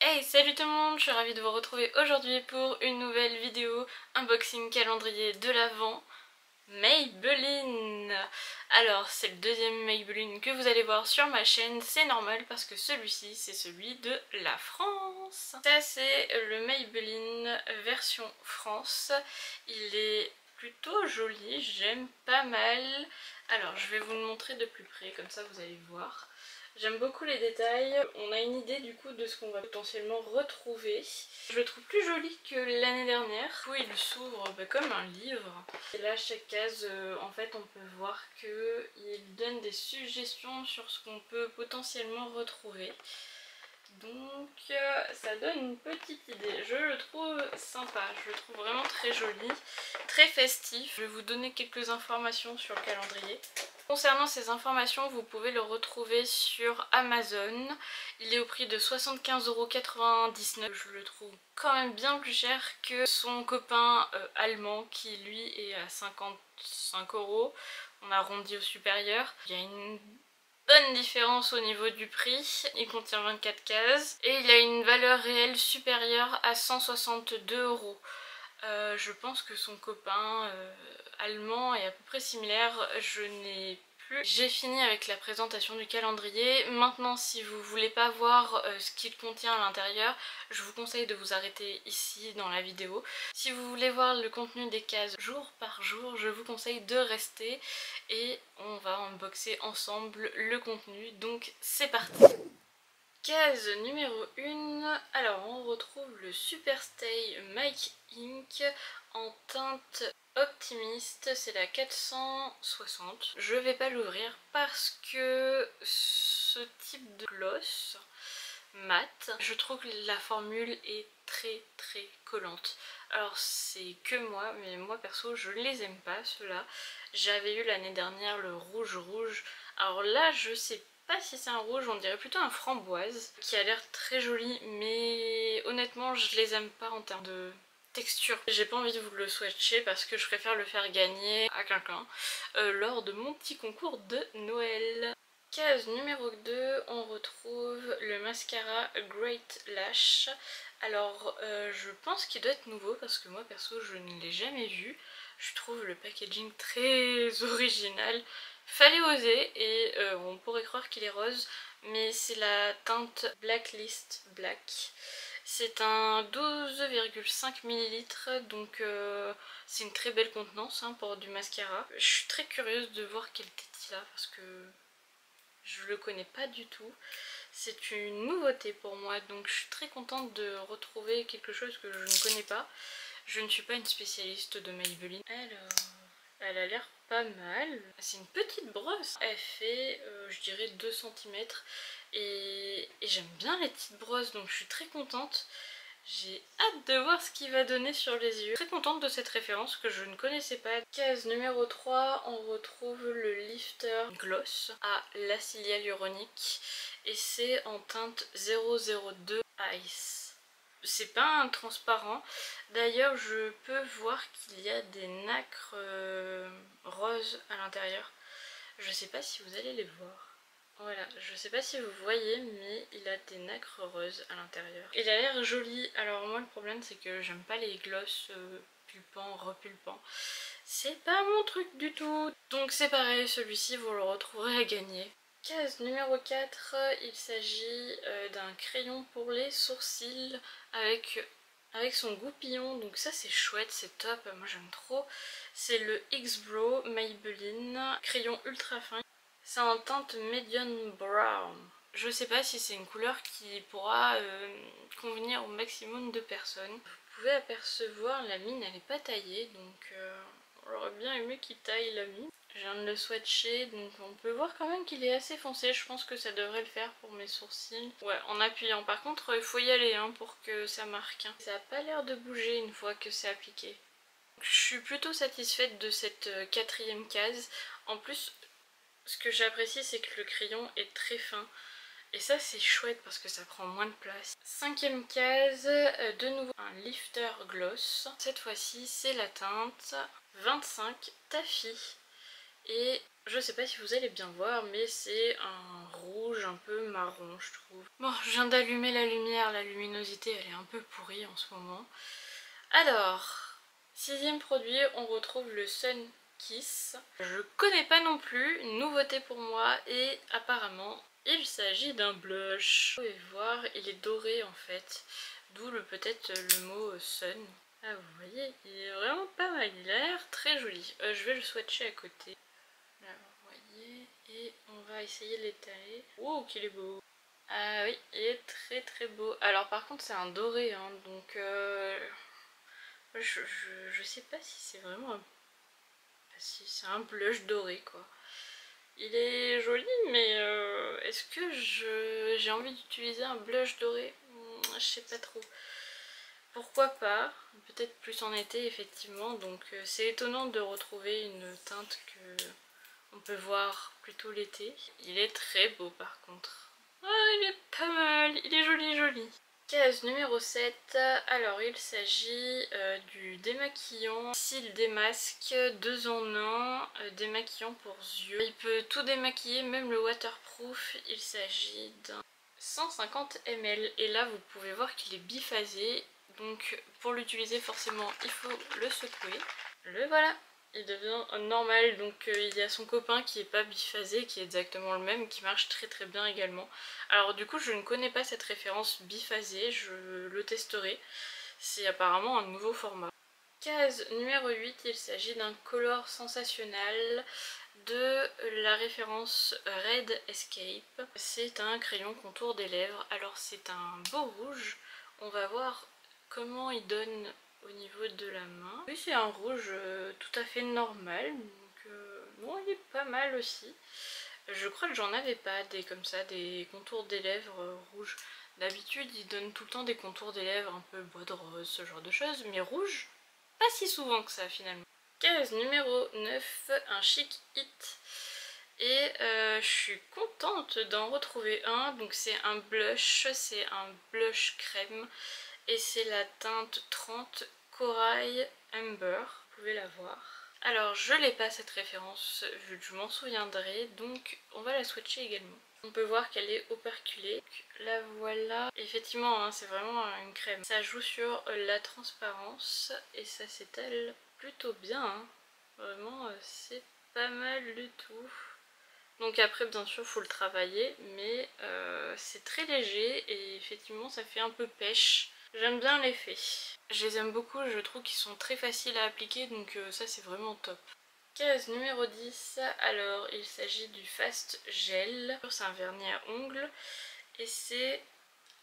Hey, salut tout le monde, je suis ravie de vous retrouver aujourd'hui pour une nouvelle vidéo unboxing calendrier de l'Avent Maybelline. Alors c'est le deuxième Maybelline que vous allez voir sur ma chaîne, c'est normal parce que celui-ci c'est celui de la France. Ça c'est le Maybelline version France, il est plutôt joli, j'aime pas mal. Alors je vais vous le montrer de plus près, comme ça vous allez voir. J'aime beaucoup les détails, on a une idée du coup de ce qu'on va potentiellement retrouver. Je le trouve plus joli que l'année dernière. Du coup il s'ouvre comme un livre. Et là chaque case, en fait on peut voir qu'il donne des suggestions sur ce qu'on peut potentiellement retrouver. Donc ça donne une petite idée. Je le trouve sympa, je le trouve vraiment très joli, très festif. Je vais vous donner quelques informations sur le calendrier. Concernant ces informations, vous pouvez le retrouver sur Amazon. Il est au prix de 75,99 €. Je le trouve quand même bien plus cher que son copain allemand qui lui est à 55 €. On arrondit au supérieur. Il y a une bonne différence au niveau du prix, il contient 24 cases et il a une valeur réelle supérieure à 162 €. Je pense que son copain allemand est à peu près similaire, je n'ai plus. J'ai fini avec la présentation du calendrier. Maintenant si vous voulez pas voir ce qu'il contient à l'intérieur, je vous conseille de vous arrêter ici dans la vidéo. Si vous voulez voir le contenu des cases jour par jour, je vous conseille de rester et on va unboxer ensemble le contenu, donc c'est parti. Case numéro 1, alors on retrouve le Superstay Make Ink en teinte optimiste, c'est la 460. Je vais pas l'ouvrir parce que ce type de gloss mat, je trouve que la formule est très collante. Alors c'est que moi, mais moi perso je les aime pas ceux-là. J'avais eu l'année dernière le rouge. Alors là je sais pas si c'est un rouge, on dirait plutôt un framboise qui a l'air très joli, mais honnêtement je les aime pas en termes de texture. J'ai pas envie de vous le swatcher parce que je préfère le faire gagner à quelqu'un lors de mon petit concours de Noël. Case numéro 2, on retrouve le mascara Great Lash. Alors je pense qu'il doit être nouveau parce que moi perso je ne l'ai jamais vu. Je trouve le packaging très original. Fallait oser et on pourrait croire qu'il est rose, mais c'est la teinte Blacklist Black. C'est un 12,5 ml, donc c'est une très belle contenance pour du mascara. Je suis très curieuse de voir quel tête il a parce que je le connais pas du tout. C'est une nouveauté pour moi, donc je suis très contente de retrouver quelque chose que je ne connais pas. Je ne suis pas une spécialiste de Maybelline. Alors, elle a l'air pas mal. C'est une petite brosse. Elle fait, je dirais, 2 cm. Et j'aime bien les petites brosses, donc je suis très contente. J'ai hâte de voir ce qu'il va donner sur les yeux. Très contente de cette référence que je ne connaissais pas. Case numéro 3, on retrouve le lifter gloss à l'acide hyaluronique et c'est en teinte 002 Ice. C'est pas un transparent. D'ailleurs je peux voir qu'il y a des nacres roses à l'intérieur. Je sais pas si vous allez les voir. Voilà, je sais pas si vous voyez, mais il a des nacres roses à l'intérieur. Il a l'air joli. Alors moi le problème c'est que j'aime pas les gloss pulpants, repulpants. C'est pas mon truc du tout. Donc c'est pareil, celui-ci vous le retrouverez à gagner. Case numéro 4, il s'agit d'un crayon pour les sourcils avec son goupillon, donc ça c'est chouette, c'est top, moi j'aime trop. C'est le X-Brow Maybelline, crayon ultra fin. C'est en teinte medium brown. Je sais pas si c'est une couleur qui pourra convenir au maximum de personnes. Vous pouvez apercevoir la mine, elle n'est pas taillée, donc j'aurais bien aimé qu'il taille la mine. Je viens de le swatcher, donc on peut voir quand même qu'il est assez foncé. Je pense que ça devrait le faire pour mes sourcils. Ouais, en appuyant. Par contre, il faut y aller pour que ça marque. Ça n'a pas l'air de bouger une fois que c'est appliqué. Je suis plutôt satisfaite de cette quatrième case. En plus, ce que j'apprécie, c'est que le crayon est très fin. Et ça c'est chouette parce que ça prend moins de place. Cinquième case, de nouveau un lifter gloss. Cette fois-ci c'est la teinte 25 Taffy. Et je sais pas si vous allez bien voir, mais c'est un rouge un peu marron, je trouve. Bon, je viens d'allumer la lumière, la luminosité elle est un peu pourrie en ce moment. Alors, sixième produit, on retrouve le Sun Kiss. Je connais pas non plus, une nouveauté pour moi, et apparemment il s'agit d'un blush. Vous pouvez voir, il est doré en fait, d'où peut-être le mot Sun. Ah vous voyez, il est vraiment pas mal, il a l'air très joli. Je vais le swatcher à côté. Là vous voyez, et on va essayer de l'étaler. Oh qu'il est beau! Ah oui, il est très très beau. Alors par contre c'est un doré, hein, donc je sais pas si c'est vraiment un... si c'est un blush doré quoi. Il est joli, mais est-ce que j'ai envie d'utiliser un blush doré? Je sais pas trop. Pourquoi pas, peut-être plus en été effectivement, donc c'est étonnant de retrouver une teinte que on peut voir plutôt l'été. Il est très beau par contre. Ah, il est pas mal, il est joli joli. Case numéro 7, alors il s'agit du démaquillant cils démasque 2 en 1, démaquillant pour yeux. Il peut tout démaquiller, même le waterproof. Il s'agit d'un 150 ml et là vous pouvez voir qu'il est biphasé, donc pour l'utiliser forcément il faut le secouer. Le voilà, il devient normal, donc il y a son copain qui est pas biphasé, qui est exactement le même, qui marche très très bien également. Alors du coup je ne connais pas cette référence biphasé, je le testerai, c'est apparemment un nouveau format. Case numéro 8, il s'agit d'un color sensationnel de la référence Red Escape. C'est un crayon contour des lèvres, alors c'est un beau rouge, on va voir comment il donne au niveau de la main. Oui, c'est un rouge tout à fait normal, donc bon, il est pas mal aussi. Je crois que j'en avais pas des comme ça, des contours des lèvres rouges. D'habitude, ils donnent tout le temps des contours des lèvres un peu bois de rose, ce genre de choses, mais rouge, pas si souvent que ça finalement. Case numéro 9, un chic hit. Et je suis contente d'en retrouver un, donc c'est un blush, c'est un blush crème. Et c'est la teinte 30 Corail Amber, vous pouvez la voir. Alors je l'ai pas cette référence, je m'en souviendrai, donc on va la swatcher également. On peut voir qu'elle est operculée. La voilà. Effectivement, hein, c'est vraiment une crème. Ça joue sur la transparence et ça s'étale plutôt bien. Hein. Vraiment, c'est pas mal du tout. Donc après, bien sûr, faut le travailler, mais c'est très léger et effectivement, ça fait un peu pêche. J'aime bien l'effet. Je les aime beaucoup, je trouve qu'ils sont très faciles à appliquer, donc ça c'est vraiment top. Case numéro 10, alors il s'agit du Fast Gel. C'est un vernis à ongles et c'est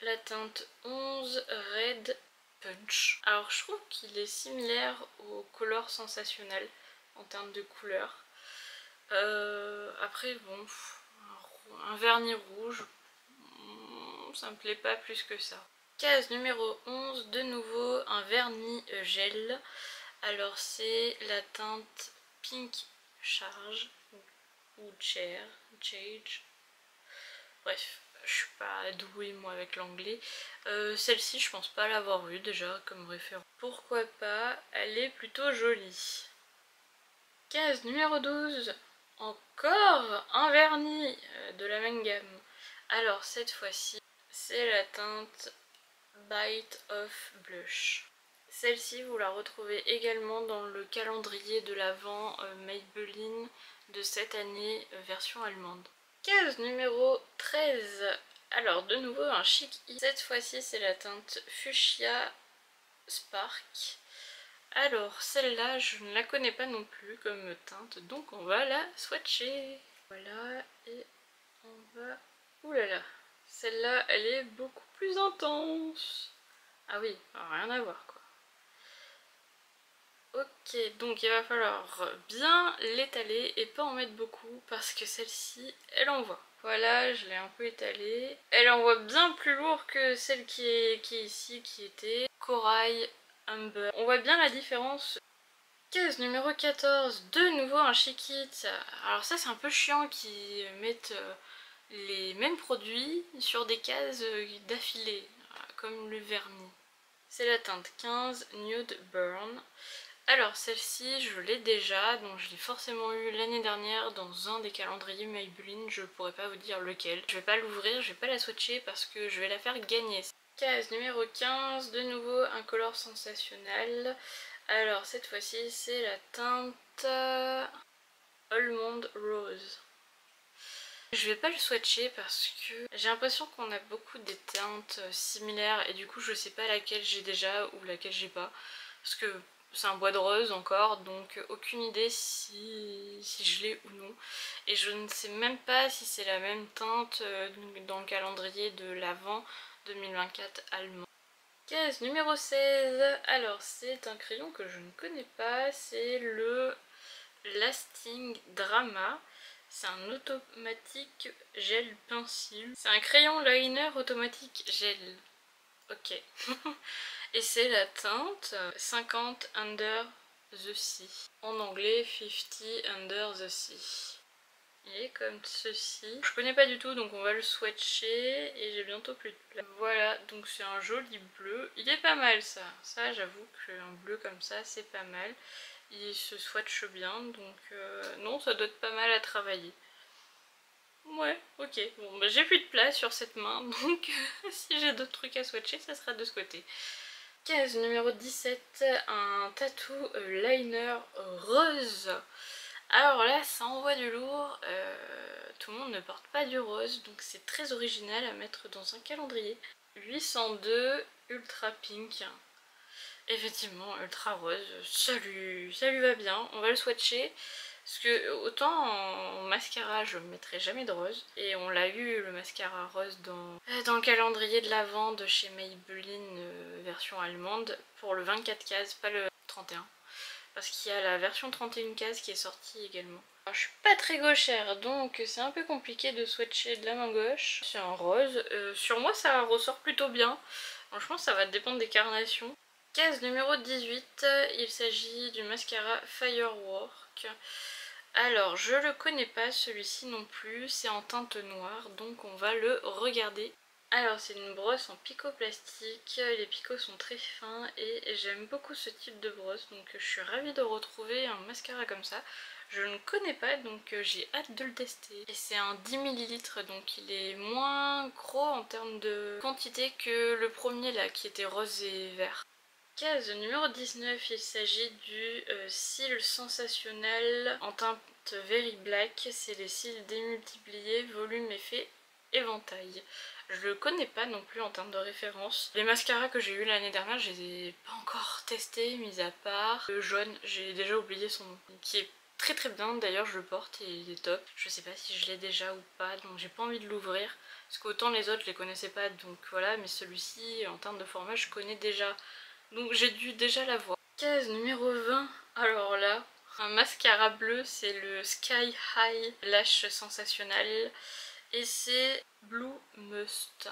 la teinte 11 Red Punch. Alors je trouve qu'il est similaire au Color Sensationnel en termes de couleur. Après bon, un vernis rouge, ça me plaît pas plus que ça. Case numéro 11, de nouveau un vernis gel. Alors c'est la teinte Pink Charge ou Charge. Bref, je suis pas douée moi avec l'anglais. Celle-ci je pense pas l'avoir eue déjà comme référence. Pourquoi pas, elle est plutôt jolie. Case numéro 12, encore un vernis de la même gamme. Alors cette fois-ci c'est la teinte Bite of Blush. Celle-ci vous la retrouvez également dans le calendrier de l'Avent Maybelline de cette année version allemande. Case numéro 13. Alors de nouveau un chic hit. Cette fois-ci c'est la teinte Fuchsia Spark. Alors celle-là je ne la connais pas non plus comme teinte, donc on va la swatcher. Voilà, et on va... Ouh là là, celle-là elle est beaucoup plus intense. Ah oui, rien à voir quoi. Ok, donc il va falloir bien l'étaler et pas en mettre beaucoup parce que celle-ci, elle envoie. Voilà, je l'ai un peu étalée. Elle envoie bien plus lourd que celle qui est ici, qui était Corail Amber. On voit bien la différence. Case numéro 14, de nouveau un chic hit. Alors ça c'est un peu chiant qu'ils mettent les mêmes produits sur des cases d'affilée, comme le vernis. C'est la teinte 15 Nude Burn. Alors celle-ci je l'ai déjà, donc je l'ai forcément eu l'année dernière dans un des calendriers Maybelline, je pourrais pas vous dire lequel. Je vais pas l'ouvrir, je vais pas la swatcher parce que je vais la faire gagner. Case numéro 15, de nouveau un color sensationnel. Alors cette fois-ci c'est la teinte Almond Rose. Je vais pas le swatcher parce que j'ai l'impression qu'on a beaucoup des teintes similaires et du coup je sais pas laquelle j'ai déjà ou laquelle j'ai pas. Parce que c'est un bois de rose encore, donc aucune idée si je l'ai ou non. Et je ne sais même pas si c'est la même teinte dans le calendrier de l'Avent 2024 allemand. Case numéro 16, alors c'est un crayon que je ne connais pas, c'est le Lasting Drama. C'est un automatique gel pencil. C'est un crayon liner automatique gel. Ok. Et c'est la teinte 50 Under the Sea. En anglais 50 Under the Sea. Il est comme ceci. Je connais pas du tout donc on va le swatcher et j'ai bientôt plus de place. Voilà, donc c'est un joli bleu. Il est pas mal ça. Ça j'avoue qu'un bleu comme ça c'est pas mal. Il se swatche bien donc non ça doit être pas mal à travailler. Ouais, ok. Bon bah j'ai plus de place sur cette main donc si j'ai d'autres trucs à swatcher ça sera de ce côté. Case numéro 17, un tattoo liner rose. Alors là ça envoie du lourd, tout le monde ne porte pas du rose donc c'est très original à mettre dans un calendrier. 802 Ultra Pink, effectivement ultra rose, ça lui va bien, on va le swatcher. Parce que autant en mascara je ne mettrai jamais de rose, et on l'a eu le mascara rose dans le calendrier de l'Avent de chez Maybelline version allemande pour le 24 cases, pas le 31. Parce qu'il y a la version 31 cases qui est sortie également. Alors, je suis pas très gauchère donc c'est un peu compliqué de swatcher de la main gauche. C'est un rose, sur moi ça ressort plutôt bien. Franchement ça va dépendre des carnations. Case numéro 18, il s'agit du mascara Firework. Alors je le connais pas celui-ci non plus, c'est en teinte noire donc on va le regarder. Alors c'est une brosse en picot plastique, les picots sont très fins et j'aime beaucoup ce type de brosse donc je suis ravie de retrouver un mascara comme ça. Je ne connais pas donc j'ai hâte de le tester. Et c'est un 10 ml donc il est moins gros en termes de quantité que le premier là qui était rose et vert. Case numéro 19, il s'agit du cils sensationnel en teinte Very Black. C'est les cils démultipliés, volume, effet, éventail. Je le connais pas non plus en termes de référence. Les mascaras que j'ai eu l'année dernière, je les ai pas encore testés, mis à part le jaune, j'ai déjà oublié son nom, qui est très très bien, d'ailleurs je le porte et il est top. Je sais pas si je l'ai déjà ou pas, donc j'ai pas envie de l'ouvrir. Parce qu'autant les autres je les connaissais pas, donc voilà, mais celui-ci en termes de format je connais déjà. Donc j'ai dû déjà la voir. Case numéro 20, alors là, un mascara bleu, c'est le Sky High Lash Sensationnel et c'est Blue Must.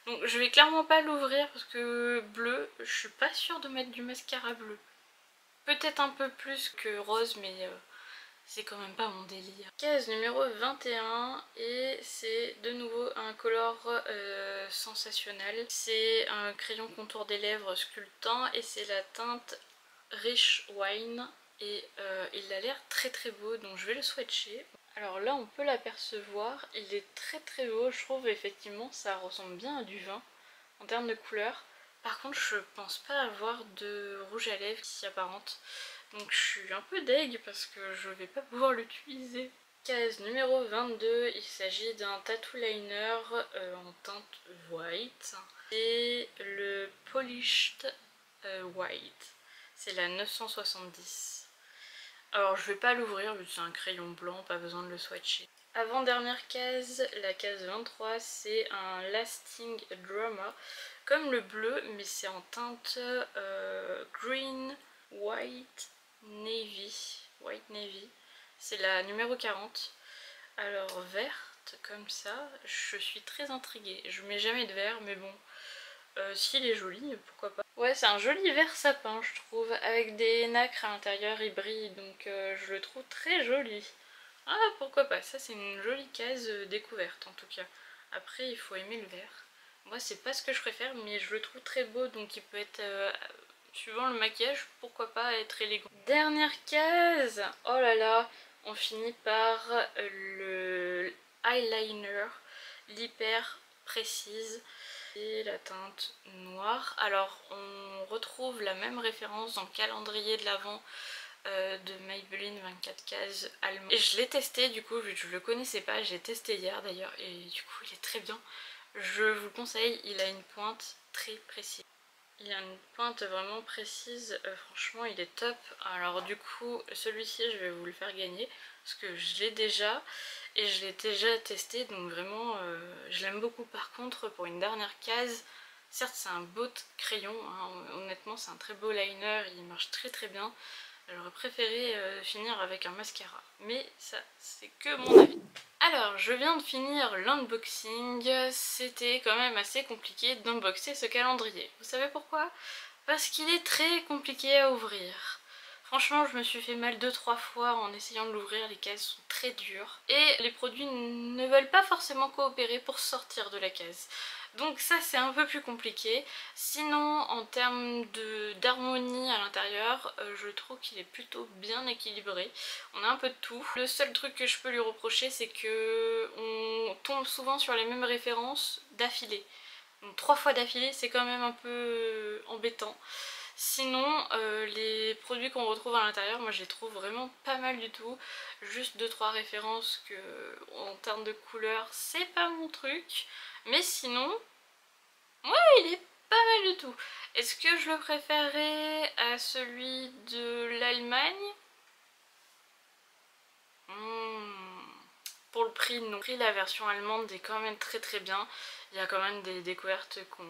Donc je vais clairement pas l'ouvrir parce que bleu, je suis pas sûre de mettre du mascara bleu. Peut-être un peu plus que rose mais c'est quand même pas mon délire. Case numéro 21 et c'est de nouveau un color sensationnel. C'est un crayon contour des lèvres sculptant et c'est la teinte Rich Wine et il a l'air très très beau donc je vais le swatcher. Alors là on peut l'apercevoir, il est très très beau, je trouve effectivement ça ressemble bien à du vin en termes de couleur. Par contre je pense pas avoir de rouge à lèvres qui s'y apparente. Donc je suis un peu deg parce que je vais pas pouvoir l'utiliser. Case numéro 22, il s'agit d'un tattoo liner en teinte white. C'est le Polished White. C'est la 970. Alors je vais pas l'ouvrir vu que c'est un crayon blanc, pas besoin de le swatcher. Avant-dernière case, la case 23, c'est un Lasting Drama. Comme le bleu, mais c'est en teinte green, white, navy. White navy. C'est la numéro 40. Alors verte, comme ça, je suis très intriguée. Je mets jamais de vert, mais bon, s'il est joli, pourquoi pas. Ouais, c'est un joli vert sapin, je trouve, avec des nacres à l'intérieur, il brille, donc je le trouve très joli. Ah, pourquoi pas, ça c'est une jolie case découverte en tout cas. Après, il faut aimer le vert. Moi, c'est pas ce que je préfère, mais je le trouve très beau, donc il peut être suivant le maquillage, pourquoi pas être élégant. Dernière case, oh là là, on finit par le eyeliner, l'hyper précise et la teinte noire. Alors on retrouve la même référence dans le calendrier de l'Avent de Maybelline 24 cases allemand. Et je l'ai testé du coup, vu que je le connaissais pas, j'ai testé hier d'ailleurs et du coup il est très bien. Je vous le conseille, il a une pointe très précise. Il a une pointe vraiment précise, franchement il est top. Alors du coup celui-ci je vais vous le faire gagner parce que je l'ai déjà et je l'ai déjà testé, donc vraiment je l'aime beaucoup. Par contre pour une dernière case, certes c'est un beau crayon, hein, honnêtement c'est un très beau liner, il marche très très bien. J'aurais préféré finir avec un mascara, mais ça c'est que mon avis. Alors je viens de finir l'unboxing, c'était quand même assez compliqué d'unboxer ce calendrier. Vous savez pourquoi? Parce qu'il est très compliqué à ouvrir. Franchement je me suis fait mal 2-3 fois en essayant de l'ouvrir, les cases sont très dures. Et les produits ne veulent pas forcément coopérer pour sortir de la case. Donc ça c'est un peu plus compliqué. Sinon en termes d'harmonie à l'intérieur, je trouve qu'il est plutôt bien équilibré. On a un peu de tout. Le seul truc que je peux lui reprocher c'est que on tombe souvent sur les mêmes références d'affilée. Donc 3 fois d'affilée c'est quand même un peu embêtant. Sinon les produits qu'on retrouve à l'intérieur, moi je les trouve vraiment pas mal du tout. Juste 2-3 références que en termes de couleur c'est pas mon truc. Mais sinon, ouais il est pas mal du tout. Est-ce que je le préférais à celui de l'Allemagne? Pour le prix, non. Le prix, la version allemande est quand même très très bien. Il y a quand même des découvertes qu'on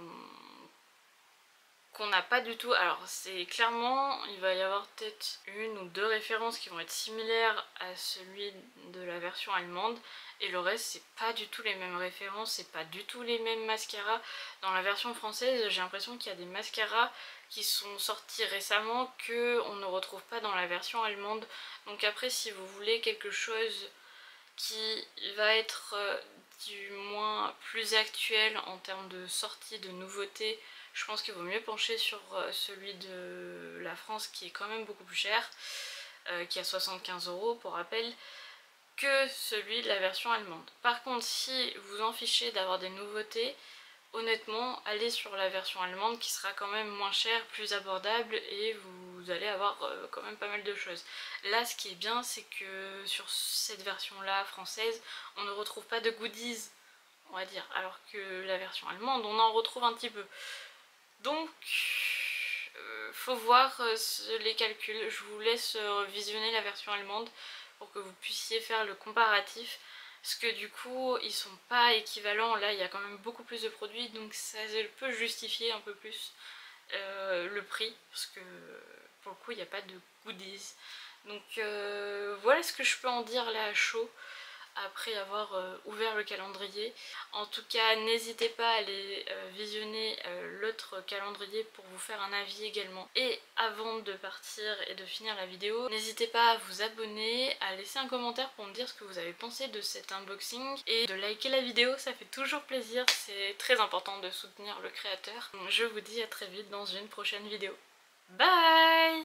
n'a pas du tout. Alors c'est clairement, il va y avoir peut-être 1 ou 2 références qui vont être similaires à celui de la version allemande, et le reste c'est pas du tout les mêmes références, c'est pas du tout les mêmes mascaras. Dans la version française j'ai l'impression qu'il y a des mascaras qui sont sortis récemment que on ne retrouve pas dans la version allemande. Donc après si vous voulez quelque chose qui va être du moins plus actuel en termes de sortie, de nouveautés, je pense qu'il vaut mieux pencher sur celui de la France qui est quand même beaucoup plus cher, qui est à 75 € pour rappel, que celui de la version allemande. Par contre si vous en fichez d'avoir des nouveautés, honnêtement allez sur la version allemande qui sera quand même moins chère, plus abordable, et vous allez avoir quand même pas mal de choses. Là ce qui est bien c'est que sur cette version là française on ne retrouve pas de goodies, on va dire, alors que la version allemande on en retrouve un petit peu. Donc faut voir les calculs. Je vous laisse visionner la version allemande pour que vous puissiez faire le comparatif, parce que du coup ils sont pas équivalents. Là il y a quand même beaucoup plus de produits, donc ça peut justifier un peu plus le prix, parce que pour le coup il n'y a pas de goodies. Donc voilà ce que je peux en dire là à chaud après avoir ouvert le calendrier. En tout cas n'hésitez pas à aller visionner l'autre calendrier pour vous faire un avis également. Et avant de partir et de finir la vidéo, n'hésitez pas à vous abonner, à laisser un commentaire pour me dire ce que vous avez pensé de cet unboxing, et de liker la vidéo, ça fait toujours plaisir, c'est très important de soutenir le créateur. Donc je vous dis à très vite dans une prochaine vidéo. Bye!